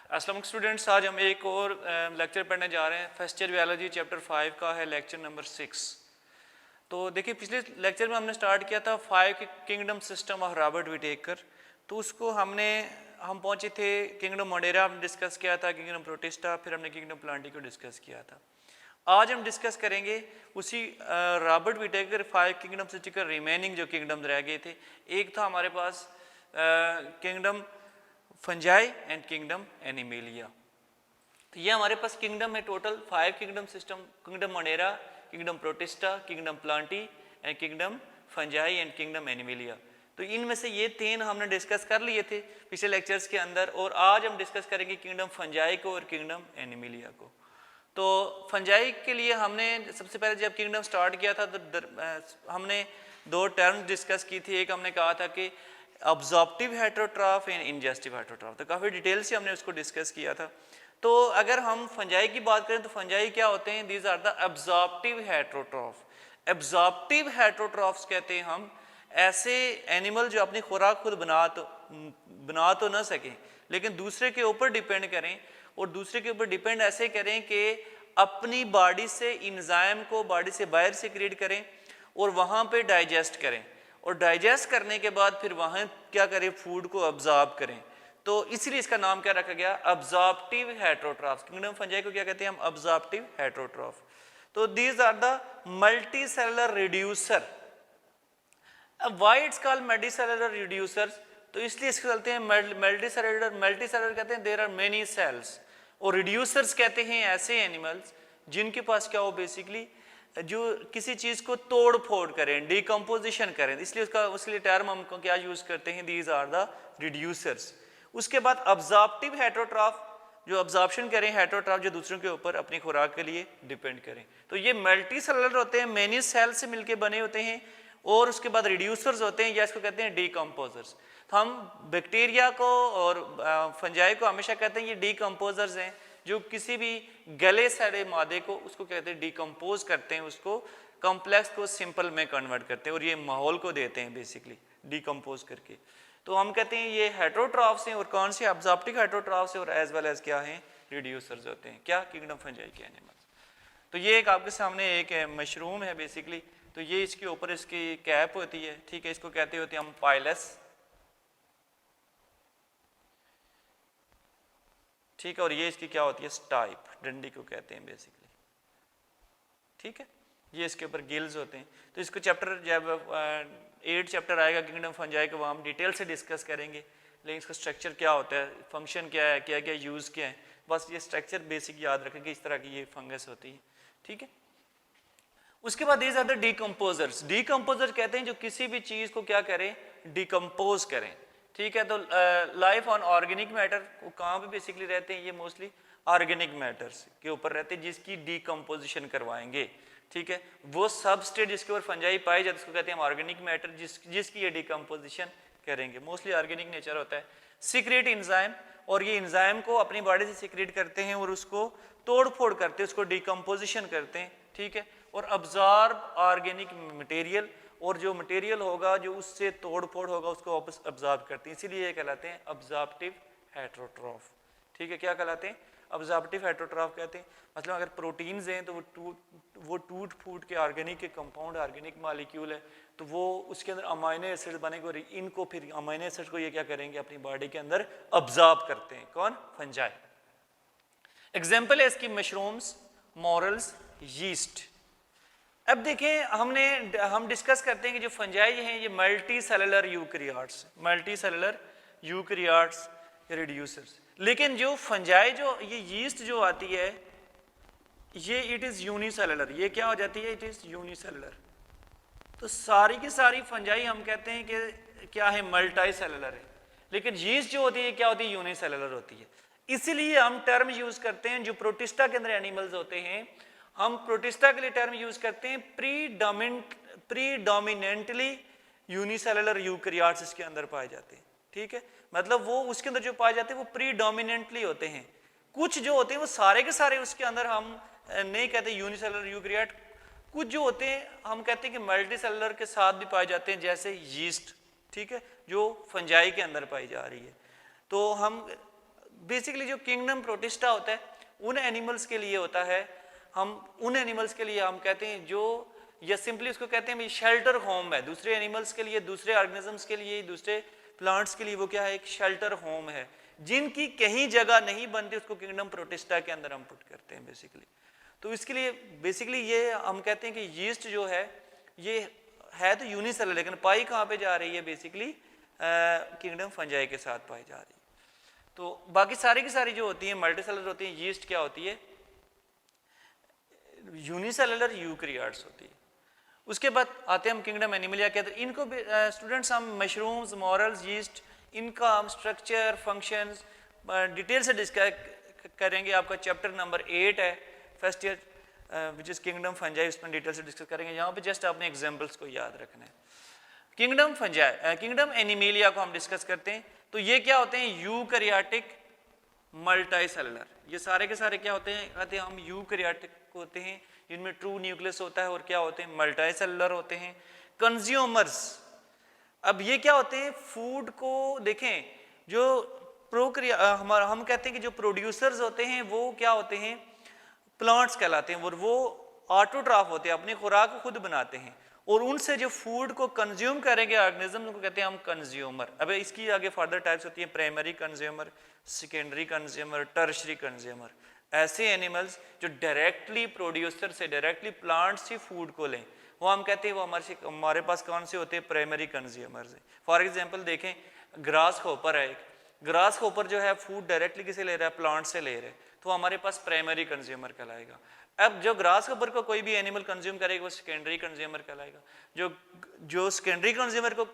अस्सलाम स्टूडेंट्स, आज हम एक और लेक्चर पढ़ने जा रहे हैं। फर्स्ट ईयर बायोलॉजी चैप्टर 5 का है लेक्चर नंबर 6। तो देखिए, पिछले लेक्चर में हमने स्टार्ट किया था 5 kingdom system of Robert Whittaker. तो उसको हम पहुंचे थे किंगडम मोडेरा हमने डिस्कस किया था, किंगडम प्रोटिस्टा, फिर हमने किंगडम प्लांटी को डिस्कस किया था। आज हम डिस्कस करेंगे उसी रॉबर्ट विटेकर 5 किंगडम से चिकर रिमेनिंग जो किंगडम्स रह गए थे। एक था हमारे पास kingdom fungi and kingdom animalia. तो ये हमारे पास किंगडम है total 5 kingdom system, kingdom monera, kingdom protista, kingdom plantae and kingdom fungi and kingdom animalia. तो इनमें से ये 3 हमने डिस्कस कर लिए थे पिछले लेक्चर्स के अंदर, और आज हम डिस्कस करेंगे किंगडम फंजाई को और किंगडम एनिमेलिया को। तो फंजाई के लिए हमने सबसे पहले जब किंगडम स्टार्ट किया था तो हमने 2 टर्म डिस्कस की थी। एक हमने कहा था कि अब्जॉर्प्टिव हेटेरोट्रॉफ एंड इंजेस्टिव हेटेरोट्रॉफ, तो काफ़ी डिटेल से हमने उसको डिस्कस किया था। तो अगर हम फंजाई की बात करें तो फंजाई क्या होते हैं? These are the absorptive heterotroph. Absorptive heterotrophs कहते हैं हम ऐसे एनिमल जो अपनी खुराक खुद बना तो ना सकें, लेकिन दूसरे के ऊपर डिपेंड करें, और दूसरे के ऊपर डिपेंड ऐसे करें कि अपनी बॉडी से इंजाइम को बॉडी से बाहर से क्रिएट करें और वहाँ पे डाइजेस्ट करें, और डाइजेस्ट करने के बाद फिर वहाँ क्या करें, फूड को अब्जॉर्ब करें। तो इसलिए इसका नाम क्या रखा गया? अब्जॉर्प्टिव हेटेरोट्रॉफ। किंगडम फंजाई को क्या कहते हैं हम? Absorptive heterotroph. तो these are the multicellular reducer. अब why it's called multicellular reducers? तो इसलिए इसको कहते हैं मल्टी सेलुलर। मल्टी सेलुलर कहते हैं देयर आर मेनी सेल्स, और रिड्यूसर्स कहते हैं ऐसे एनिमल्स जिनके पास क्या हो, बेसिकली जो किसी चीज को तोड़ फोड़ करें, डिकम्पोजिशन करें, इसलिए उसके टर्म हम क्या यूज करते हैं? These are the reducers. उसके बाद अब्जॉर्प्टिव हेटेरोट्रॉफ, जो अब्जॉर्प्शन करें, हेटेरोट्रॉफ जो दूसरों के ऊपर अपनी खुराक के लिए डिपेंड करें। तो ये मल्टी सेलुलर होते हैं, मेनी सेल से मिलकर बने होते हैं। और उसके बाद रिड्यूसर्स होते हैं, या इसको कहते हैं डिकम्पोजर्स। तो हम बैक्टीरिया को और फंजाई को हमेशा कहते हैं ये डिकम्पोजर्स हैं, जो किसी भी गले सड़े मादे को उसको कहते हैं डिकम्पोज करते हैं, उसको कॉम्प्लेक्स को सिंपल में कन्वर्ट करते हैं, और ये माहौल को देते हैं बेसिकली डिकम्पोज करके। तो हम कहते हैं ये हेटेरोट्रॉफ्स हैं, और कौन से? अब्जॉर्प्टिव हेटेरोट्रॉफ्स हैं, और एज वेल एज क्या हैं? रिड्यूसर्स होते हैं। क्या? किंगडम फंजाई के एनिमल्स। तो ये एक आपके सामने एक मशरूम है बेसिकली। तो ये इसके ऊपर इसकी कैप होती है, ठीक है, इसको कहते होते हैं हम पाइलस, ठीक है, और ये इसकी क्या होती है? स्टाइप, डंडी को कहते हैं बेसिकली, ठीक है। ये इसके ऊपर गिल्स होते हैं। तो इसको चैप्टर जब 8 चैप्टर आएगा किंगडम फंजाई का, वो हम डिटेल से डिस्कस करेंगे, लेकिन इसका स्ट्रक्चर क्या होता है, फंक्शन क्या है, क्या क्या यूज़ क्या है, बस ये स्ट्रक्चर बेसिक याद रखेंगे। इस तरह की ये फंगस होती है, ठीक है। उसके बाद these are the decomposers. Decomposer कहते हैं जो किसी भी चीज़ को क्या करें? डिकम्पोज करें, ठीक है। तो लाइफ ऑन ऑर्गेनिक मैटर को कहाँ पे बेसिकली रहते हैं? ये मोस्टली ऑर्गेनिक मैटर्स के ऊपर रहते हैं जिसकी डिकम्पोजिशन करवाएंगे, ठीक है। वो सबस्टेट जिसके ऊपर फंजाई पाई जाती है उसको कहते हैं ऑर्गेनिक मैटर, जिसकी ये डिकम्पोजिशन करेंगे। मोस्टली ऑर्गेनिक नेचर होता है। सीक्रेट इंजाइम, और ये इंजाइम को अपनी बॉडी से सीक्रेट करते हैं और उसको तोड़ फोड़ करते हैं, उसको डिकम्पोजिशन करते हैं, ठीक है। और अब्जॉर्ब ऑर्गेनिक मटेरियल, और जो मटेरियल होगा जो उससे तोड़ फोड़ होगा उसको वापस अब्जॉर्ब करते हैं, इसीलिए ये कहलाते हैं अब्जॉर्प्टिव हेटेरोट्रॉफ, ठीक है। क्या कहलाते हैं? अब्जॉर्प्टिव हेटेरोट्रॉफ कहते हैं। मतलब अगर प्रोटीन्स हैं तो वो टूट फूट के ऑर्गेनिक के कंपाउंड, ऑर्गेनिक मॉलिक्यूल है, तो वो उसके अंदर अमाइनो एसिड बनेंगे, और इनको फिर अमाइनो एसिड को ये क्या करेंगे? अपनी बॉडी के अंदर अब्जॉर्ब करते हैं। कौन? फंजाई। एग्जाम्पल है इसकी मशरूम्स, मॉरल्स, यीस्ट। अब देखें, हम डिस्कस करते हैं कि जो फंजाई हैं ये multi cellular eukaryotes, multi cellular eukaryotes reducers. लेकिन जो फंजाई, जो ये यीस्ट जो आती है, ये इट इज यूनिसेलुलर। ये क्या हो जाती है? It is unicellular. तो सारी की सारी फंजाई हम कहते हैं कि क्या है? मल्टी सेलुलर है। लेकिन यीस्ट जो होती है क्या होती है? यूनिसेलुलर होती है। इसीलिए हम टर्म यूज करते हैं जो प्रोटिस्टा के अंदर एनिमल्स होते हैं, हम प्रोटिस्टा के लिए टर्म यूज करते हैं प्रीडोमिनेंटली यूनिसेलुलर यूकैरियोट्स इसके अंदर पाए जाते हैं, ठीक है। मतलब वो उसके अंदर जो पाए जाते हैं वो प्रीडोमिनेंटली होते हैं। कुछ जो होते हैं वो सारे के सारे उसके अंदर हम नहीं कहते यूनिसेलुलर यूकैरियोट, कुछ जो होते हैं हम कहते हैं कि मल्टी सेलुलर के साथ भी पाए जाते हैं, जैसे यीस्ट, ठीक है, जो फंजाई के अंदर पाई जा रही है। तो हम बेसिकली जो किंगडम प्रोटिस्टा होता है उन एनिमल्स के लिए होता है, हम उन एनिमल्स के लिए हम कहते हैं जो, या सिंपली उसको कहते हैं शेल्टर होम है दूसरे एनिमल्स के लिए, दूसरे ऑर्गेनिजम्स के लिए, दूसरे प्लांट्स के लिए, वो क्या है, एक शेल्टर होम है। जिनकी कहीं जगह नहीं बनती उसको किंगडम प्रोटिस्टा के अंदर हम पुट करते हैं बेसिकली। तो इसके लिए बेसिकली ये हम कहते हैं कि यीस्ट जो है ये है तो यूनिसेलर, लेकिन पाई कहाँ पे जा रही है, बेसिकली किंगडम फंजाई के साथ पाई जा रही है। तो बाकी सारी की सारी जो होती है मल्टीसेलर होती है, यीस्ट क्या होती है, यूनिसेलुलर यूकैरियोट्स होती है। उसके बाद आते हैं हम किंगडम एनिमलिया के अंदर। इनको स्टूडेंट्स हम मशरूम्स, मॉरल्स, यीस्ट, इनका हम स्ट्रक्चर, फंक्शंस डिटेल से डिस्कस करेंगे। आपका चैप्टर नंबर 8 है first year which is kingdom fungi, उसमें डिटेल से डिस्कस करेंगे। यहाँ पे जस्ट आपने एग्जांपल्स को याद रखना है। किंगडम फंजाई, किंगडम एनिमलिया को हम डिस्कस करते हैं। तो ये क्या होते हैं, यूकैरियोटिक मल्टीसेलुलर, ये सारे के सारे क्या होते हैं, कहते हैं हम यूकैरियोटिक होते हैं, इनमें ट्रू न्यूक्लियस होता है और क्या होते हैं, मल्टीसेलुलर होते हैं। कंज्यूमर्स, अब ये क्या होते हैं, फूड को देखें, जो प्रोक्रिया हमारा हम कहते हैं कि जो प्रोड्यूसर्स होते हैं वो क्या होते हैं, प्लांट्स कहलाते हैं, और वो ऑटोट्रॉफ होते हैं, अपनी खुराक को खुद बनाते हैं, और उनसे जो फूड को कंज्यूम करेंगे ऑर्गेनिज्म को कहते हैं हम कंज्यूमर। अब इसकी आगे फर्दर टाइप्स होती है, primary consumer, secondary consumer, tertiary consumer. ऐसे एनिमल्स जो डायरेक्टली प्रोड्यूसर से, डायरेक्टली प्लांट से फूड को लें, वो हम कहते हैं वो हमारे पास कौन से होते हैं, प्राइमरी कंज्यूमर्स हैं। फॉर एग्जांपल देखें, ग्रास होपर है एक, ग्रास होपर जो है फूड डायरेक्टली किसे ले रहा है, प्लांट से ले रहे हैं, तो हमारे पास प्राइमरी कंज्यूमर कहलाएगा। अब जो ग्रास होपर को कोई भी एनिमल कंज्यूम करेगा वो सेकेंडरी कंज्यूमर कहलाएगा। जो सेकेंडरी कंज्यूमर को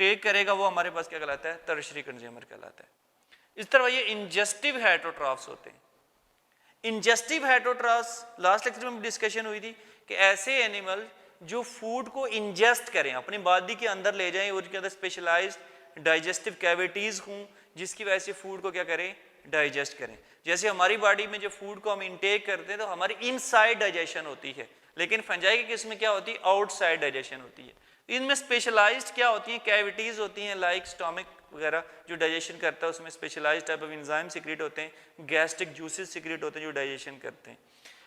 टेक करेगा वो हमारे पास क्या कहलाता है, टर्शरी कंज्यूमर कहलाता है। इस तरह ये इंजेस्टिव हेटरोट्रॉफ्स होते हैं। इंजेस्टिव हेटरोट्रॉफ्स लास्ट लेक्चर में डिस्कशन हुई थी कि ऐसे एनिमल जो फूड को इंजेस्ट करें, अपनी बॉडी के अंदर ले जाएं, और उसके अंदर स्पेशलाइज्ड डाइजेस्टिव कैविटीज हों जिसकी वजह से फूड को क्या करें, डाइजेस्ट करें। जैसे हमारी बॉडी में जो फूड को हम इनटेक करते हैं तो हमारी इनसाइड डाइजेशन होती है, लेकिन फंजाई के केस में क्या होती है, आउटसाइड डाइजेशन होती है। इनमें स्पेशलाइज्ड क्या होती हैं, कैविटीज होती हैं, लाइक स्टोमक वगैरह जो डाइजेशन करता है, उसमें specialised type of enzyme secrete होते हैं, गैस्ट्रिक जूसेस सीक्रेट होते हैं जो डाइजेशन करते हैं।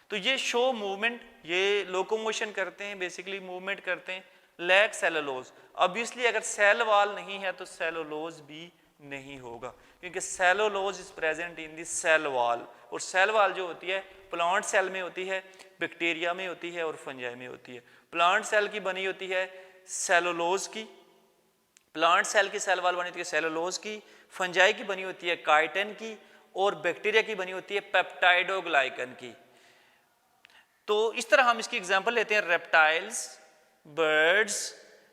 तो ये शो मूवमेंट, ये लोकोमोशन करते हैं, बेसिकली मूवमेंट करते हैं। लैक सेलुलोज, ऑब्वियसली अगर सेल वॉल नहीं है तो सेलुलोज भी नहीं होगा, क्योंकि cellulose is present in the cell wall, और सेल वॉल जो होती है प्लांट सेल में होती है, बैक्टीरिया में होती है और फंजाई में होती है। प्लांट सेल की बनी होती है सेलुलोज की, प्लांट सेल की सेल वॉल बनी होती है सेलुलोज की, फंजाई की बनी होती है काइटिन की, और बैक्टीरिया की बनी होती है पेप्टाइडोग्लाइकन की। तो इस तरह हम इसकी एग्जांपल लेते हैं, रेप्टाइल्स, बर्ड्स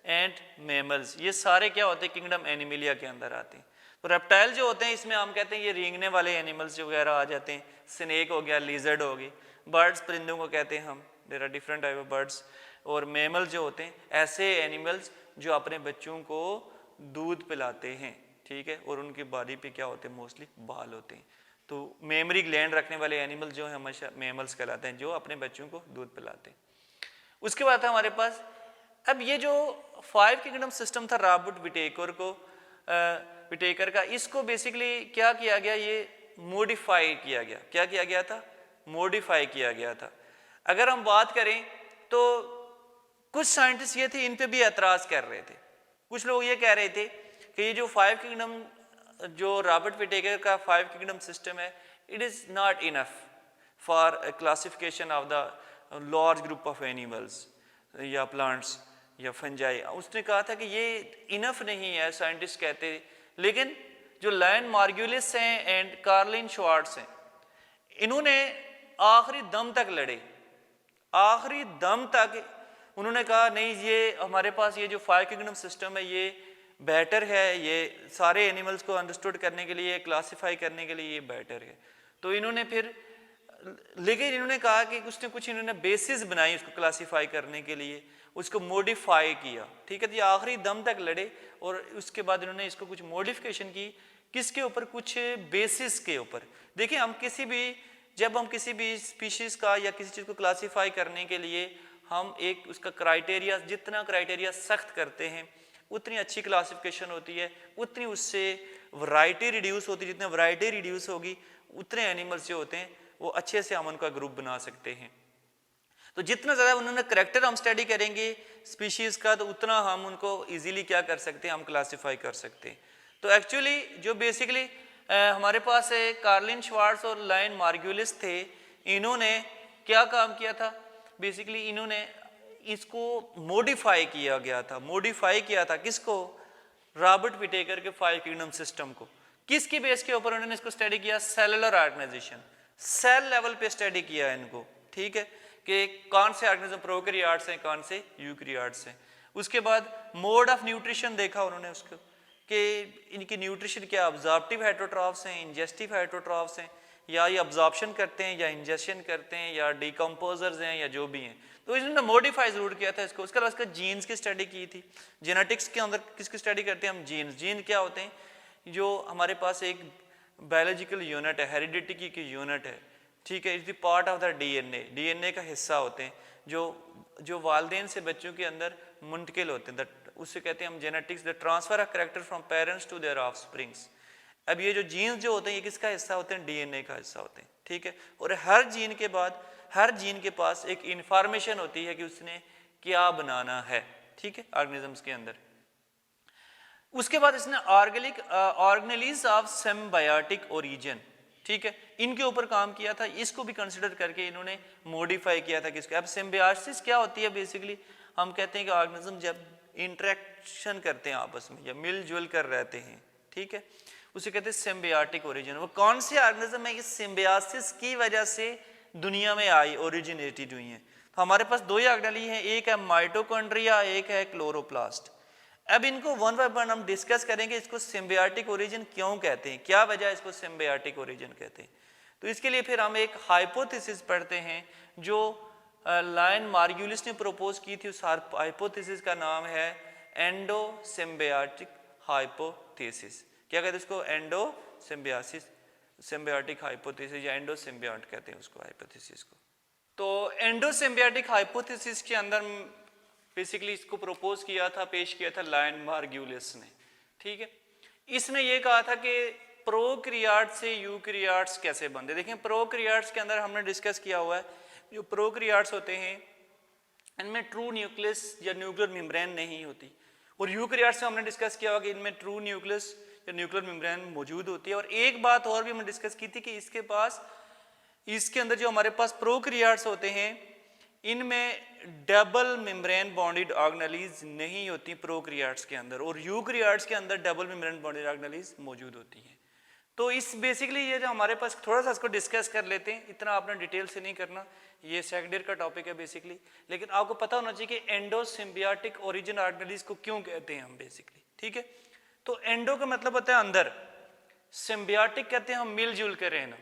एंड मैमल्स, ये सारे क्या होते हैं, किंगडम एनिमलिया के अंदर आते हैं। तो रेप्टाइल जो होते हैं इसमें हम कहते हैं ये रेंगने वाले एनिमल्स वगैरह आ जाते हैं, स्नेक हो गया, लिजर्ड हो गई। बर्ड्स परिंदों को कहते हैं हम, there are different type of birds. और मैमल जो होते हैं ऐसे एनिमल्स जो अपने बच्चों को दूध पिलाते हैं, ठीक है, और उनकी बॉडी पे क्या होते हैं, मोस्टली बाल होते हैं। तो मेमरी ग्लैंड रखने वाले एनिमल जो है हमेशा मैमल्स कहलाते हैं, जो अपने बच्चों को दूध पिलाते हैं। उसके बाद है हमारे पास, अब ये जो 5 किंगडम सिस्टम था रॉबर्ट विटेकर का, इसको बेसिकली क्या किया गया, ये मॉडिफाई किया गया। क्या किया गया था, मॉडिफाई किया गया था। अगर हम बात करें तो कुछ साइंटिस्ट ये थे, इन पे भी एतराज कर रहे थे। कुछ लोग ये कह रहे थे कि ये जो 5 किंगडम, जो रॉबर्ट विटेकर का 5 किंगडम सिस्टम है, it is not enough for classification of the large group of animals या प्लांट्स या फंजाई। उसने कहा था कि ये इनफ नहीं है, साइंटिस्ट कहते। लेकिन जो लायन मार्गुलिस हैं एंड कार्लिन श्वार्ट्ज हैं, इन्होंने आखिरी दम तक लड़े, आखिरी दम तक उन्होंने कहा नहीं, ये हमारे पास ये जो 5 किंगडम सिस्टम है ये बेटर है, ये सारे एनिमल्स को अंडरस्टूड करने के लिए, क्लासिफाई करने के लिए ये बेटर है। तो इन्होंने फिर, लेकिन इन्होंने कहा कि कुछ न कुछ इन्होंने बेसिस बनाई उसको क्लासिफाई करने के लिए, उसको मॉडिफाई किया, ठीक है। तो ये आखिरी दम तक लड़े और उसके बाद इन्होंने इसको कुछ मॉडिफिकेशन की, किसके ऊपर, कुछ बेसिस के ऊपर। देखिए हम किसी भी, जब हम किसी भी स्पीशीज का या किसी चीज़ को क्लासिफाई करने के लिए हम एक उसका क्राइटेरिया, जितना क्राइटेरिया सख्त करते हैं उतनी अच्छी क्लासिफिकेशन होती है, उतनी उससे वैरायटी रिड्यूस होती है, जितने वैरायटी रिड्यूस होगी उतने एनिमल्स जो होते हैं वो अच्छे से हम उनका ग्रुप बना सकते हैं। तो जितना ज़्यादा उन्होंने करेक्टर हम स्टडी करेंगे स्पीशीज़ का, तो उतना हम उनको इजीली क्या कर सकते हैं, हम क्लासीफाई कर सकते हैं। तो एक्चुअली जो बेसिकली हमारे पास कार्लिन श्वार्ट्ज और लाइन मार्गुलिस थे, इन्होंने क्या काम किया था, बेसिकली इन्होंने इसको मॉडिफाई किया गया था, मॉडिफाई किया था किसको, रॉबर्ट विटेकर के 5 किंगडम सिस्टम को। किसकी बेस के ऊपर उन्होंने इसको स्टडी किया, सेलुलर ऑर्गेनाइजेशन, सेल लेवल पे स्टडी किया इनको, ठीक है, कि कौन से ऑर्गेनिज्म प्रोकैरियोट्स हैं, कौन से यूकैरियोट्स हैं। उसके बाद मोड ऑफ न्यूट्रिशन देखा उन्होंने उसको, कि इनकी न्यूट्रिशन क्या अब्जॉर्प्टिव हेटरोट्रॉफ्स हैं, इंजेस्टिव हेटरोट्रॉफ्स हैं, या ये अब्जॉर्प्शन करते हैं या इंजेशन करते हैं या डिकम्पोजर्स हैं या जो भी हैं। तो इन्होंने मॉडिफाई जरूर किया था इसको। उसके बाद उसका जीन्स की स्टडी की थी। जेनेटिक्स के अंदर किसकी स्टडी करते हैं हम, जीन्स। जीन क्या होते हैं, जो हमारे पास एक बायोलॉजिकल यूनिट है, हेरिडिटी की यूनिट है, ठीक है, is the part of the DNA, DNA का हिस्सा होते हैं, जो वालदेन से बच्चों के अंदर मुंतकिल होते हैं, उससे कहते हैं हम genetics, the transfer of character from parents to their offsprings. अब ये जो जीन्स जो होते हैं ये किसका हिस्सा होते हैं, डीएनए का हिस्सा होते हैं, ठीक है। और हर जीन के बाद हर जीन के पास एक इंफॉर्मेशन होती है कि उसने क्या बनाना है, ठीक है, ऑर्गेनिजम्स के अंदर। उसके बाद इसने ऑर्गेनेलिज ऑफ सिम्बायोटिक ओरिजिन, ठीक है, इनके ऊपर काम किया था। इसको भी कंसिडर करके इन्होंने मॉडिफाई किया था किसको। अब सिम्बायोसिस क्या होती है, बेसिकली हम कहते हैं कि ऑर्गेनिज्म जब इंटरेक्शन करते हैं आपस में या मिलजुल कर रहते हैं, ठीक है, उसे कहते हैं सिम्बायोटिक ओरिजिन। वो कौन से ऑर्गेनिज्म है, ये सिम्बायोसिस की वजह से दुनिया में आई, ओरिजिनेटेड हुई हैं। तो हमारे पास दो ही ऑर्गेनेली हैं, एक है माइटोकॉन्ड्रिया, एक है क्लोरोप्लास्ट। अब इनको वन बाय वन हम डिस्कस करेंगे, इसको सिम्बायोटिक ओरिजिन क्यों कहते हैं, क्या वजह इसको सिम्बायोटिक ओरिजिन कहते हैं। तो इसके लिए फिर हम एक हाइपोथेसिस पढ़ते हैं जो लाइन मार्गुलिस ने प्रपोज की थी। उस हाइपोथेसिस का नाम है एंडोसिम्बायोटिक हाइपोथेसिस। क्या कहते हैं इसको, एंडोसिम्बायोसिस, सिम्बायोटिक हाइपोथेसिस या एंडोसिम्बायोट कहते हैं उसको, हाइपोथेसिस को। तो एंडोसिम्बायोटिक हाइपोथेसिस के अंदर बेसिकली इसको प्रपोज किया था, पेश किया था लाइन मार्गुलिस ने, ठीक है। इसने ये कहा था कि प्रोकैरियोट से यूकैरियोट्स कैसे बनते। देखें, प्रोकैरियोट्स के अंदर हमने डिस्कस किया हुआ है, जो प्रोकैरियोट्स होते हैं इनमें ट्रू न्यूक्लियस या न्यूक्लियर मेम्ब्रेन नहीं होती, और यूकैरियोट्स में हमने डिस्कस किया हुआ कि इनमें ट्रू न्यूक्लियस या न्यूक्लियर मेम्ब्रेन मौजूद होती है। और एक बात और भी हमने डिस्कस की थी कि इसके अंदर जो हमारे पास प्रोकैरियोट्स होते हैं इनमें डबल मेम्ब्रेन बॉन्डेड ऑर्गेनेलीज नहीं होती प्रोकैरियोट्स के अंदर, और यूकैरियोट्स के अंदर डबल मेम्ब्रेन बॉन्डेड ऑर्गेनेलीज मौजूद होती हैं। तो इस बेसिकली ये जो हमारे पास थोड़ा सा इसको डिस्कस कर लेते हैं, इतना आपने डिटेल से नहीं करना, ये सेकेंड ईयर का टॉपिक है बेसिकली, लेकिन आपको पता होना चाहिए कि एंडोसिम्बायोटिक ओरिजिन ऑर्गेनेलीज को क्यों कहते हैं हम बेसिकली, ठीक है। तो एंडो का मतलब होता है अंदर, सिम्बायोटिक कहते हैं हम मिलजुल कर रहना,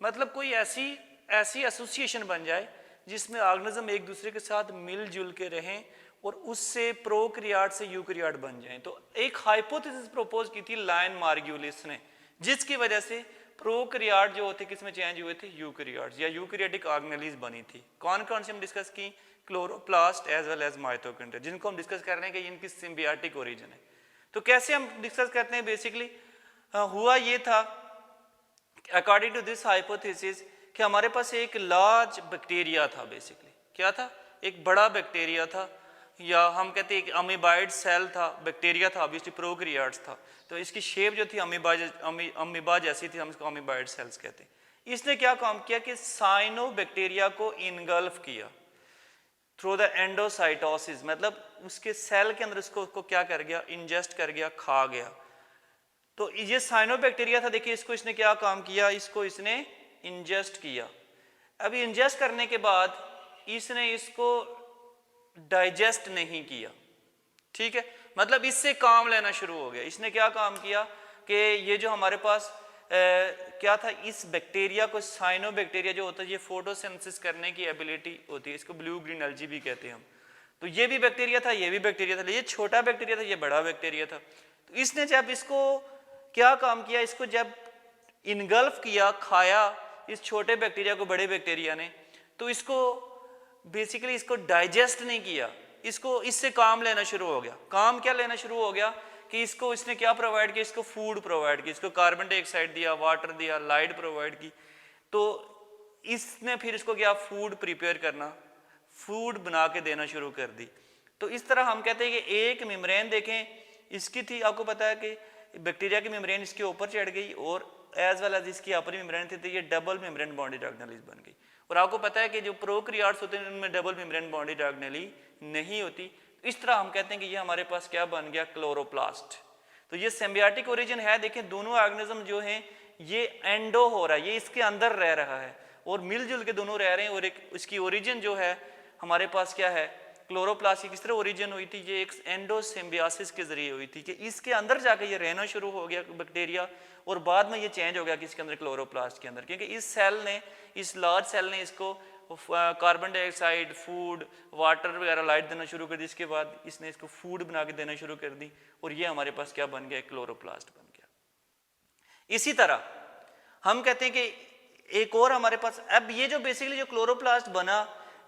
मतलब कोई ऐसी एसोसिएशन बन जाए जिसमें ऑर्गेनिज्म एक दूसरे के साथ मिलजुल के रहें और उससे प्रोकैरियोट से यूकैरियोट बन जाएं। तो एक हाइपोथेसिस प्रपोज की थी लाइन मार्गुलिस ने, जिसकी वजह से प्रोकैरियोट जो होते किसमें चेंज हुए थे, यूकैरियोट्स या यूकैरियोटिक ऑर्गेनेलीज बनी थी। कौन कौन से हम डिस्कस की, chloroplast as well as mitochondria, जिनको हम डिस्कस कर रहे हैं कि इनकी सिम्बायोटिक ओरिजिन है। तो कैसे हम डिस्कस करते हैं, बेसिकली हुआ ये था अकॉर्डिंग टू दिस हाइपोथेसिस कि हमारे पास एक लार्ज बैक्टीरिया था, बेसिकली क्या था, एक बड़ा बैक्टीरिया था, या हम कहते हैं एक अमीबाइड सेल था, बैक्टीरिया था, ऑब्वियसली प्रोकैरियोट्स था, तो इसकी शेप जो थी अमीबा जैसी थी, हम इसको अमीबाइड सेल्स कहते हैं। इसने क्या काम किया कि साइनो बैक्टीरिया को इनगल्फ किया थ्रू द एंडोसाइटोसिस, मतलब उसके सेल के अंदर उसको क्या कर गया, इंजेस्ट कर गया, खा गया। तो ये साइनो बैक्टीरिया था, देखिए इसको इसने क्या काम किया, इसको इसने इंजेस्ट किया। अभी इंजेस्ट करने के बाद इसने इसको डाइजेस्ट नहीं किया, ठीक है, मतलब इससे काम लेना शुरू हो गया। इसने क्या काम किया कि ये जो हमारे पास क्या था, इस बैक्टीरिया को, साइनो बैक्टीरिया जो होता है ये फोटोसिंथेसिस करने की एबिलिटी होती है, इसको ब्लू ग्रीन एल्गी भी कहते हैं हम। तो ये भी बैक्टीरिया था, ये भी बैक्टीरिया था, ये छोटा बैक्टीरिया था, ये बड़ा बैक्टीरिया था। तो इसने जब इसको क्या काम किया, इसको जब इनगल्फ किया, खाया इस छोटे बैक्टीरिया को बड़े बैक्टीरिया ने, तो इसको बेसिकली इसको डाइजेस्ट नहीं किया, इसको इससे काम लेना शुरू हो गया। काम क्या लेना शुरू हो गया कि इसको इसने क्या प्रोवाइड किया, इसको फूड प्रोवाइड किया, इसको कार्बन डाइऑक्साइड दिया, वाटर दिया, लाइट प्रोवाइड की। तो इसने फिर इसको क्या, फूड प्रिपेयर करना, फूड बना के देना शुरू कर दी। तो इस तरह हम कहते हैं कि एक मेम्ब्रेन देखें इसकी थी, आपको पता है कि बैक्टीरिया की मेम्ब्रेन इसके ऊपर चढ़ गई और एज वेल एज इसकी अपर मेम्ब्रेन थी, तो ये डबल मेम्ब्रेन बॉन्डेड ऑर्गेनेलिज बन गई। और आपको पता है कि जो प्रोकैरियोट्स होते हैं उनमें डबल मेम्ब्रेन बॉन्डेड ऑर्गेनेली नहीं होती। इस तरह हम कहते हैं कि ये हमारे पास क्या बन गया, क्लोरोप्लास्ट। तो ये सिम्बियोटिक ओरिजिन है। देखें दोनों ऑर्गेनिज्म जो हैं ये एंडो हो रहा है, ये इसके अंदर रह रहा है और मिलजुल के दोनों रह रहे हैं। और एक इसकी ओरिजिन जो है हमारे पास क्या है, क्लोरोप्लास्ट की किस तरह ओरिजिन हुई थी, ये एक एंडो सिम्बियोसिस के जरिए हुई थी कि इसके अंदर जाके ये रहना शुरू हो गया बैक्टीरिया, और बाद में ये चेंज हो गया किसके अंदर, क्लोरोप्लास्ट के अंदर। क्योंकि इस सेल ने, इस लार्ज सेल ने इसको कार्बन डाइऑक्साइड, फूड, वाटर वगैरह, लाइट देना शुरू कर दी। इसके बाद इसने इसको फूड बना के देना शुरू कर दी और ये हमारे पास क्या बन गया, क्लोरोप्लास्ट बन गया। इसी तरह हम कहते हैं कि एक और हमारे पास, अब ये जो बेसिकली जो क्लोरोप्लास्ट बना,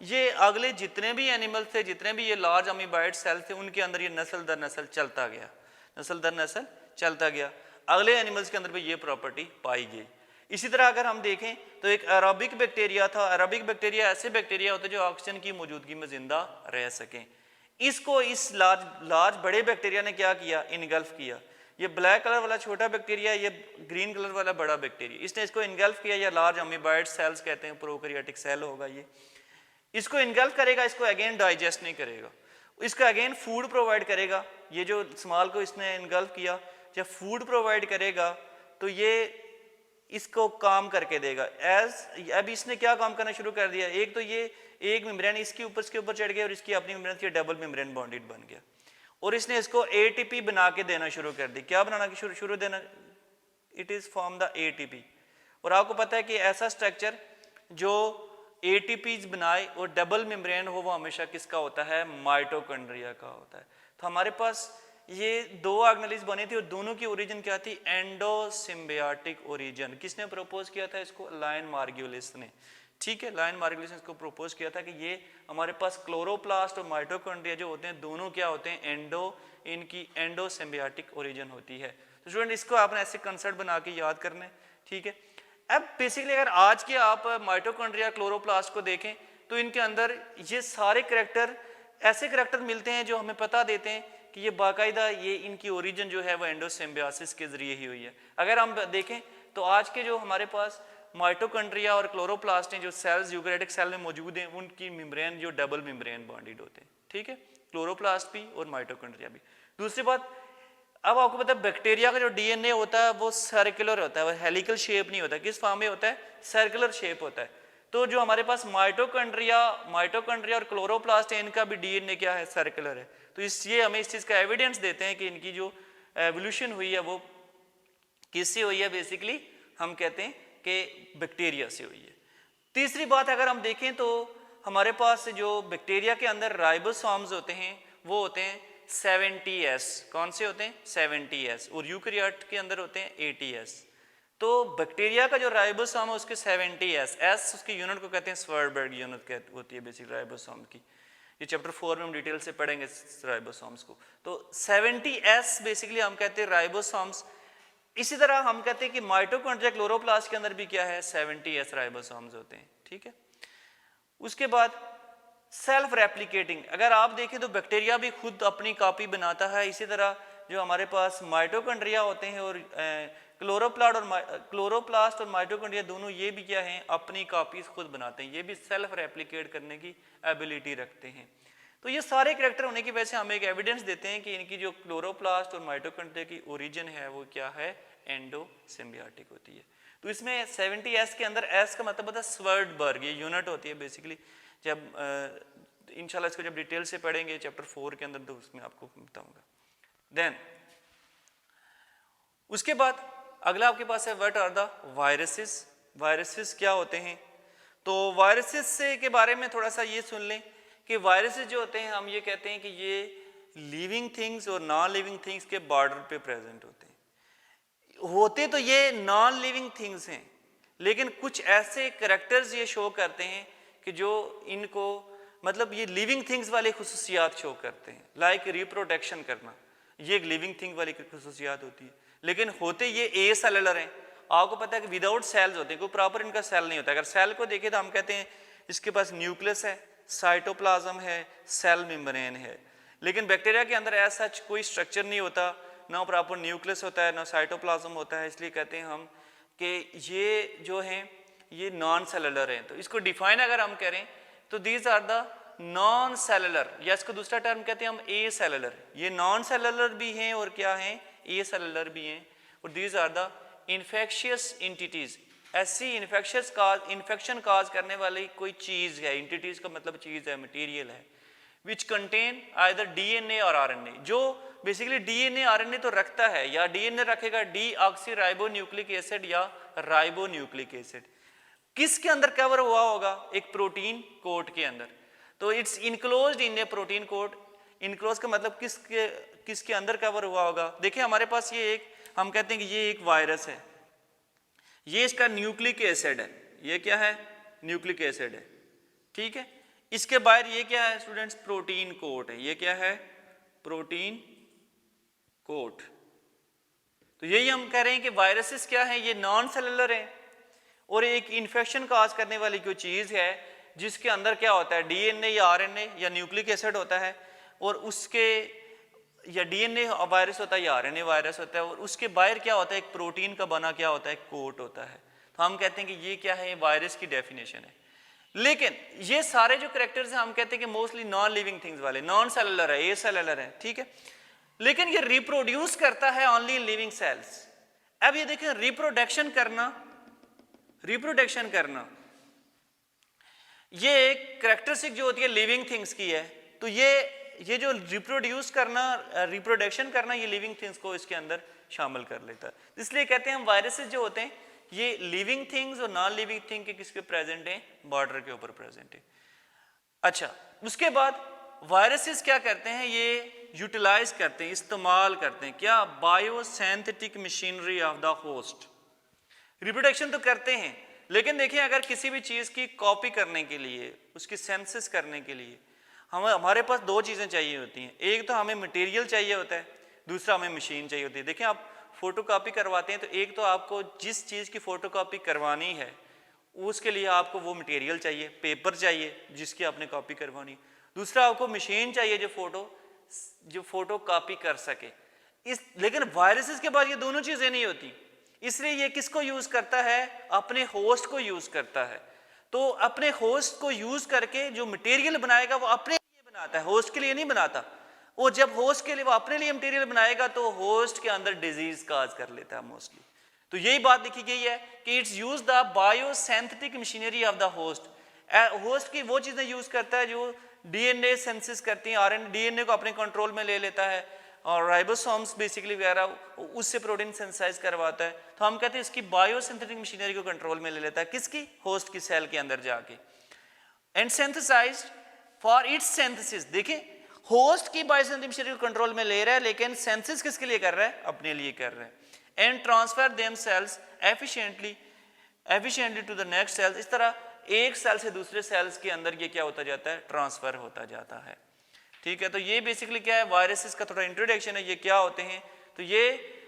ये अगले जितने भी एनिमल्स थे, जितने भी ये लार्ज अमीबाइड सेल थे, उनके अंदर ये नस्ल दर नस्ल चलता गया, नस्ल दर नस्ल चलता गया। अगले एनिमल्स के अंदर भी ये प्रॉपर्टी पाई गई। इसी तरह अगर हम देखें तो एक एरोबिक बैक्टीरिया था। एरोबिक बैक्टीरिया ऐसे बैक्टीरिया होते हैं जो ऑक्सीजन की मौजूदगी में जिंदा रह सकें। इसको इस लार्ज बड़े बैक्टीरिया ने क्या किया, इनगल्फ किया। ये ब्लैक कलर वाला छोटा बैक्टीरिया, ये ग्रीन कलर वाला बड़ा बैक्टीरिया, इसने इसको इनगल्फ किया। या लार्ज अमीबाइड सेल्स कहते हैं, प्रोकैरियोटिक सेल होगा ये। इसको इनगल्फ करेगा, इसको अगेन डाइजेस्ट नहीं करेगा, इसका अगेन फूड प्रोवाइड करेगा। ये जो स्मॉल को इसने इनगल्फ किया, जब फूड प्रोवाइड करेगा तो ये इसको काम करके देगा। अब इसने क्या काम करना शुरू कर दिया, एक तो ये एक मेम्ब्रेन इसके ऊपर चढ़ गया और इसकी अपनी मेम्ब्रेन थी डबल मेम्ब्रेन बॉन्डेड बन गया, और इसने इसको एटीपी बना के देना शुरू कर दी। क्या बनाना शुरू देना, it is form the ATP. और आपको पता है कि ऐसा स्ट्रक्चर जो एटीपीज बनाए और डबल मेम्ब्रेन हो, वो हमेशा किसका होता है, माइटोकॉन्ड्रिया का होता है। तो हमारे पास ये दो ऑर्गेनेलिज बनी थी और दोनों की ओरिजिन क्या थी, एंडोसिम्बियोटिक ओरिजिन। किसने प्रपोज किया था इसको, लायन मार्गुलिस ने। ठीक है, लायन मार्गुलिस ने इसको प्रपोज किया था कि ये हमारे पास क्लोरोप्लास्ट और माइटोकॉन्ड्रिया जो होते हैं दोनों क्या होते हैं, इनकी एंडोसिम्बियोटिक ओरिजिन होती है। तो स्टूडेंट इसको आपने ऐसे कंसेप्ट बना के याद करना है। ठीक है, अब बेसिकली अगर आज के आप माइटोकॉन्ड्रिया, क्लोरोप्लास्ट को देखें तो इनके अंदर ये सारे करैक्टर, ऐसे करैक्टर मिलते हैं जो हमें पता देते हैं कि ये बाकायदा ये इनकी ओरिजिन जो है वो एंडोसिम्बियोसिस के जरिए ही हुई है। अगर हम देखें तो आज के जो हमारे पास माइटोकॉन्ड्रिया और क्लोरोप्लास्ट हैं, जो सेल्स यूकैरियोटिक सेल में मौजूद हैं, उनकी मेम्ब्रेन जो डबल मेम्ब्रेन बॉन्डेड होते हैं। ठीक है, क्लोरोप्लास्ट भी और माइटोकॉन्ड्रिया भी। दूसरी बात, अब आपको पता है बैक्टीरिया का जो डीएनए होता है वो सर्कुलर होता है, वो हेलिकल शेप नहीं होता। किस फॉर्म में होता है, सर्कुलर शेप होता है। तो जो हमारे पास माइटोकॉन्ड्रिया और क्लोरोप्लास्ट है, इनका भी डीएनए क्या है, सर्कुलर है। तो ये हमें इस चीज़ का एविडेंस देते हैं कि इनकी जो एवोल्यूशन हुई है वो किससे हुई है, बेसिकली हम कहते हैं कि बैक्टीरिया से हुई है। तीसरी बात अगर हम देखें तो हमारे पास जो बैक्टीरिया के अंदर राइबोसोम्स होते हैं वो होते हैं 70S। कौन से होते हैं, 70S। और यूकैरियोट के अंदर होते हैं 80S। तो बैक्टीरिया का जो राइबोसोम है उसके 70S, एस उसकी यूनिट को कहते हैं स्वर्डबर्ग यूनिट होती है बेसिक राइबोसोम की। ये चैप्टर 4 में हम डिटेल से पढ़ेंगे राइबोसोम्स को। तो 70S बेसिकली हम कहते हैं राइबोसोम्स। इसी तरह हम कहते हैं कि माइटोकॉन्ड्रिया, क्लोरोप्लास्ट के अंदर भी क्या है, 70S राइबोसोम्स होते हैं। ठीक है, उसके बाद सेल्फ रेप्लिकेटिंग, अगर आप देखें तो बैक्टीरिया भी खुद अपनी कॉपी बनाता है। इसी तरह जो हमारे पास माइटोकॉन्ड्रिया होते हैं और क्लोरोप्लास्ट और माइटोकॉन्ड्रिया दोनों ये भी क्या हैं, अपनी कॉपीज खुद बनाते हैं। ये भी सेल्फ रेप्लिकेट करने की एबिलिटी रखते हैं। तो ये सारे कैरेक्टर होने की वजह से हम एक एविडेंस देते हैं कि इनकी जो क्लोरोप्लास्ट और माइटोकॉन्ड्रिया की ओरिजिन है वो क्या है, एंडोसिम्बियोटिक होती है। तो इसमें 70S के अंदर S का मतलब होता है स्वर्डबर्ग, ये यूनिट होती है बेसिकली। जब इंशाल्लाह इसको जब डिटेल से पढ़ेंगे चैप्टर 4 के अंदर तो उसमें आपको बताऊंगा। देन उसके बाद अगला आपके पास है what are the viruses. Viruses क्या होते हैं, तो वायरसेस से के बारे में थोड़ा सा ये सुन लें कि वायरसेस जो होते हैं हम ये कहते हैं कि ये लिविंग थिंग्स और नॉन लिविंग थिंग्स के बॉर्डर पे प्रेजेंट होते हैं। होते तो ये नॉन लिविंग थिंग्स हैं, लेकिन कुछ ऐसे करैक्टर्स ये शो करते हैं कि जो इनको मतलब ये लिविंग थिंग्स वाले खुसूसियात शो करते हैं। लाइक रिप्रोडक्शन करना, ये एक लिविंग थिंग वाली खसूसियात होती है, लेकिन होते ये ए सेलुलर हैं। आपको पता है कि विदाउट सेल्स होते हैं, कोई प्रॉपर इनका सेल नहीं होता। अगर सेल को देखें तो हम कहते हैं इसके पास न्यूक्लियस है, साइटोप्लाज्म है, सेल मेम्ब्रेन है, लेकिन बैक्टीरिया के अंदर ऐसा कोई स्ट्रक्चर नहीं होता, ना प्रॉपर न्यूक्लियस होता है, ना साइटोप्लाज्म होता है। इसलिए कहते हैं हम कि ये जो हैं ये नॉन सेलुलर हैं। तो इसको डिफाइन अगर हम करें तो these are the non cellular, या इसको दूसरा टर्म कहते हैं हम ए सेलुलर। ये नॉन सेलुलर भी हैं और क्या हैं, ए सेलुलर भी हैं। और these are the infectious entities, ऐसी इन्फेक्शन काज करने वाली कोई चीज़ है, इंटिटीज का मतलब चीज़ है, मटीरियल है, विच कंटेन आइदर डीएनए और आरएनए, जो बेसिकली डीएनए आरएनए तो रखता है, या डीएनए रखेगा D oxy ribo nucleic acid या राइबो न्यूक्लिक एसिड। किसके अंदर कवर हुआ होगा, एक प्रोटीन कोट के अंदर। तो it's enclosed in a protein coat. Enclose का मतलब किसके अंदर कवर हुआ होगा। देखिए हमारे पास ये एक, हम कहते हैं कि ये एक वायरस है, ये इसका न्यूक्लिक एसिड है, ये क्या है, न्यूक्लिक एसिड है, ठीक है। इसके बाहर ये क्या है स्टूडेंट्स, प्रोटीन कोट है, ये क्या है, प्रोटीन कोट। तो यही हम कह रहे हैं कि वायरसेस क्या है, ये नॉन सेलुलर है और एक इन्फेक्शन काज करने वाली कोई चीज़ है जिसके अंदर क्या होता है, डीएनए या आरएनए या न्यूक्लिक एसिड होता है, और उसके या डीएनए वायरस होता है या आरएनए वायरस होता है, और उसके बाहर क्या होता है, एक प्रोटीन का बना क्या होता है, कोट होता है। तो हम कहते हैं कि ये क्या है, वायरस की डेफिनेशन है। लेकिन ये सारे जो कैरेक्टर्स हैं हम कहते हैं कि मोस्टली नॉन लिविंग थिंग्स वाले, नॉन सेलुलर है, ए सेलुलर है, ठीक है। लेकिन ये रिप्रोड्यूस करता है ओनली इन लिविंग सेल्स। अब ये देखें, रिप्रोडक्शन करना ये एक कैरेक्टरिस्टिक जो होती है लिविंग थिंग्स की है। तो ये जो रिप्रोडक्शन करना ये लिविंग थिंग्स को इसके अंदर शामिल कर लेता है। इसलिए कहते हैं हम वायरसेस जो होते हैं ये लिविंग थिंग्स और नॉन लिविंग थिंग के किसके प्रेजेंट हैं, बॉर्डर के ऊपर प्रेजेंट है। अच्छा, उसके बाद वायरसेस क्या करते हैं, ये यूटिलाइज करते हैं, इस्तेमाल करते हैं क्या, biosynthetic machinery of the host. Reproduction तो करते हैं, लेकिन देखिए अगर किसी भी चीज़ की कॉपी करने के लिए, उसकी सेंसस करने के लिए हमारे पास दो चीज़ें चाहिए होती हैं। एक तो हमें मटेरियल चाहिए होता है, दूसरा हमें मशीन चाहिए होती है। देखिए आप फोटो कॉपी करवाते हैं तो एक तो आपको जिस चीज़ की फ़ोटो कॉपी करवानी है उसके लिए आपको वो मटेरियल चाहिए, पेपर चाहिए जिसकी आपने कॉपी करवानी, दूसरा आपको मशीन चाहिए जो फोटो कॉपी कर सके। लेकिन वायरसेस के बाद ये दोनों चीज़ें नहीं होती, इसलिए ये किसको यूज़ करता है, अपने होस्ट को यूज़ करता है। तो अपने होस्ट को यूज़ करके जो मटेरियल बनाएगा वो अपने लिए बनाता है, होस्ट के लिए नहीं बनाता। और जब होस्ट के लिए वो अपने लिए मटेरियल बनाएगा तो होस्ट के अंदर डिजीज काज कर लेता है मोस्टली। तो यही बात देखी गई है कि it's use the biosynthetic machinery of the host. Host की वो चीज़ें यूज़ करता है जो डीएनए सेंसिस करती हैं, आरएनए डीएनए को अपने कंट्रोल में ले लेता है, और राइबोसोम्स बेसिकली वगैरह उससे प्रोटीन सिंथेसाइज करवाता है। तो हम कहते हैं इसकी बायोसिंथेटिक मशीनरी को कंट्रोल में ले लेता है, किसकी, होस्ट की सेल के अंदर जाके। And synthesised for its synthesis. देखिए होस्ट की बायोसिंथेटिक मशीनरी को कंट्रोल में ले रहा है, लेकिन सिंथेसिस किसके लिए कर रहा है, अपने लिए कर रहा है। And transfer them cells efficiently to the next cells. इस तरह एक सेल से दूसरे सेल्स के अंदर ये क्या होता जाता है, ट्रांसफर होता जाता है, ठीक है। तो ये बेसिकली क्या है, वायरसेस का थोड़ा इंट्रोडक्शन है, ये क्या होते हैं। तो ये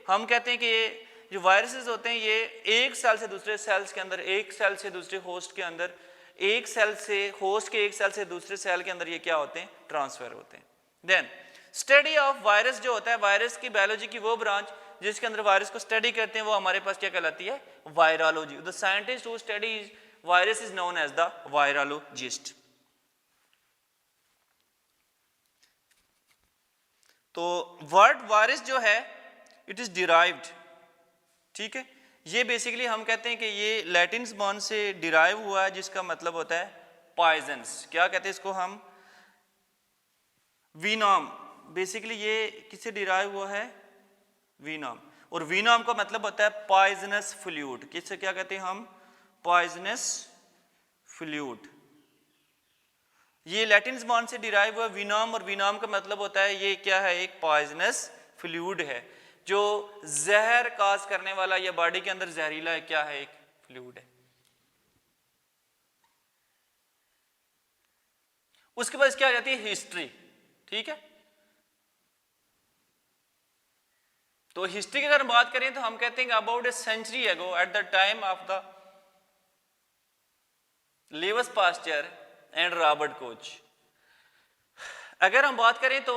हम कहते हैं कि ये जो वायरसेस होते हैं ये एक सेल से दूसरे सेल्स के अंदर, एक सेल से दूसरे होस्ट के अंदर, एक सेल से होस्ट के एक सेल से दूसरे सेल के अंदर ये क्या होते हैं, ट्रांसफर होते हैं। देन स्टडी ऑफ वायरस जो होता है, वायरस की बायोलॉजी की वो ब्रांच जिसके अंदर वायरस को स्टडी करते हैं वो हमारे पास क्या कहलाती है, virology. The scientist who studies virus is known as the virologist. तो वर्ड वायरस जो है इट इज डिराइव्ड, ठीक है। ये बेसिकली हम कहते हैं कि ये लैटिन बॉन्ड से डिराइव हुआ है, जिसका मतलब होता है पॉइजन्स। क्या कहते हैं इसको हम, वीनॉम। बेसिकली ये किससे डिराइव हुआ है, वीनॉम। और वीनॉम का मतलब होता है पॉइजनस फ्लूइड। किससे क्या कहते हैं हम, पॉइजनस फ्लूइड। ये लैटिन बॉन्ड से डिराइव हुआ वीनॉम, और वीनॉम का मतलब होता है ये क्या है, एक पॉइजनस फ्लूइड है जो जहर काज करने वाला या बॉडी के अंदर जहरीला है, क्या है, एक फ्लूइड है। उसके बाद क्या आ जाती है, हिस्ट्री, ठीक है। तो हिस्ट्री की अगर बात करें तो हम कहते हैं about a century ago at the time of the Louis Pasteur and Robert Koch. अगर हम बात करें तो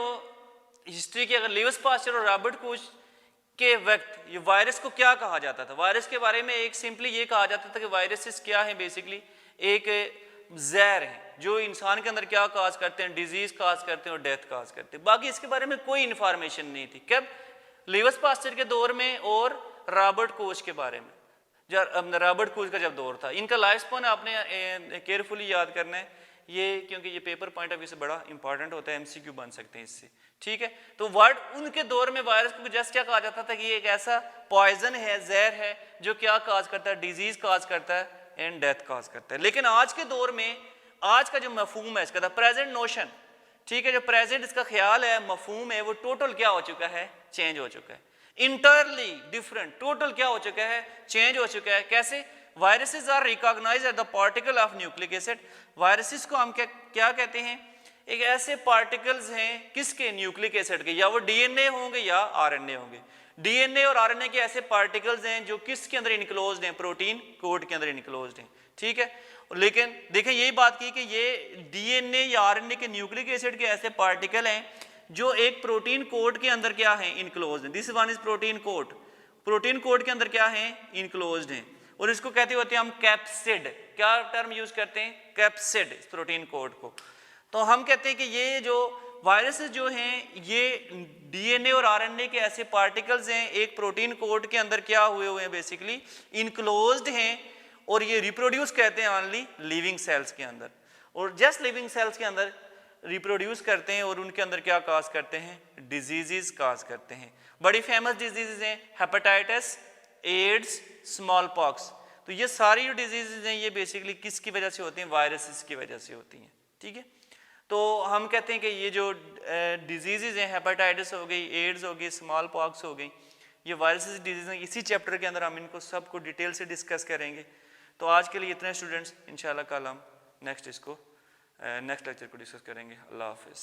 हिस्ट्री की, अगर लेविस पास्चर और रॉबर्ट कोच के वक्त ये वायरस को क्या कहा जाता था, वायरस के बारे में एक सिंपली ये कहा जाता था कि वायरसेस क्या है, बेसिकली एक जहर है जो इंसान के अंदर क्या काज करते हैं, डिजीज काज करते हैं और डेथ काज करते हैं। बाकी इसके बारे में कोई इंफॉर्मेशन नहीं थी कब लेविस पास्चर के दौर में और रॉबर्ट कोच के बारे में, जब रॉबर्ट कोच का जब दौर था। इनका लाइफ स्पैन आपने केयरफुली याद करना है ये, क्योंकि ये पेपर पॉइंट ऑफ व्यू से बड़ा इंपॉर्टेंट होता है, एमसीक्यू बन सकते हैं इससे, ठीक है। तो वर्ड उनके दौर में वायरस को जस्ट क्या कहा जाता था कि ये एक ऐसा पॉइजन है, जहर है जो क्या काज करता है, डिजीज काज करता है एंड डेथ काज करता है। लेकिन आज के दौर में आज का जो मफहूम है इसका, प्रेजेंट नोशन, ठीक है, जो प्रेजेंट इसका ख्याल है, मफहूम है, वो टोटल क्या हो चुका है, चेंज हो चुका है, इंटरली डिफरेंट, टोटल क्या हो चुका है, चेंज हो चुका है। कैसे? Viruses are recognised at the particle of nucleic acid. Viruses को हम क्या कहते हैं, एक ऐसे पार्टिकल्स हैं किसके, न्यूक्लिक एसिड के, या वो डीएनए होंगे या आरएनए होंगे। डीएनए और आरएनए के ऐसे पार्टिकल्स हैं जो किसके अंदर इनक्लोज्ड हैं, प्रोटीन कोड के अंदर इनक्लोज्ड हैं, ठीक है। लेकिन देखें यही बात की कि ये डीएनए या आरएनए के न्यूक्लिक एसिड के ऐसे पार्टिकल हैं जो एक प्रोटीन कोड के अंदर क्या है, इनक्लोज्ड हैं। This one is protein code, protein code के अंदर क्या है, इनक्लोज्ड हैं, और इसको कहते होते हैं हम कैप्सिड। क्या टर्म यूज करते हैं, कैप्सिड, इस प्रोटीन कोड को। तो हम कहते हैं कि ये जो वायरसेस जो हैं ये डीएनए और आरएनए के ऐसे पार्टिकल्स हैं, एक प्रोटीन कोड के अंदर क्या हुए हैं, बेसिकली इनक्लोज्ड हैं, और ये रिप्रोड्यूस कहते हैं ओनली लिविंग सेल्स के अंदर, और जस्ट लिविंग सेल्स के अंदर रिप्रोड्यूस करते हैं और उनके अंदर क्या काज करते हैं, डिजीजेस काज करते हैं। बड़ी फेमस डिजीजेस हैं हेपेटाइटिस, एड्स, स्मॉल पॉक्स। तो ये सारी जो डिजीजेस हैं ये बेसिकली किसकी वजह से होती हैं, वायरसेस की वजह से होती हैं, ठीक है। तो हम कहते हैं कि ये जो डिजीजेस हैं, हेपेटाइटिस हो गई, एड्स हो गई, स्मॉल पॉक्स हो गई, ये वायरसेस डिजीज हैं। इसी चैप्टर के अंदर हम इनको सबको डिटेल से डिस्कस करेंगे। तो आज के लिए इतने स्टूडेंट्स, इंशाल्लाह कल हम नेक्स्ट लेक्चर को डिस्कस करेंगे। अल्लाह हाफिज़।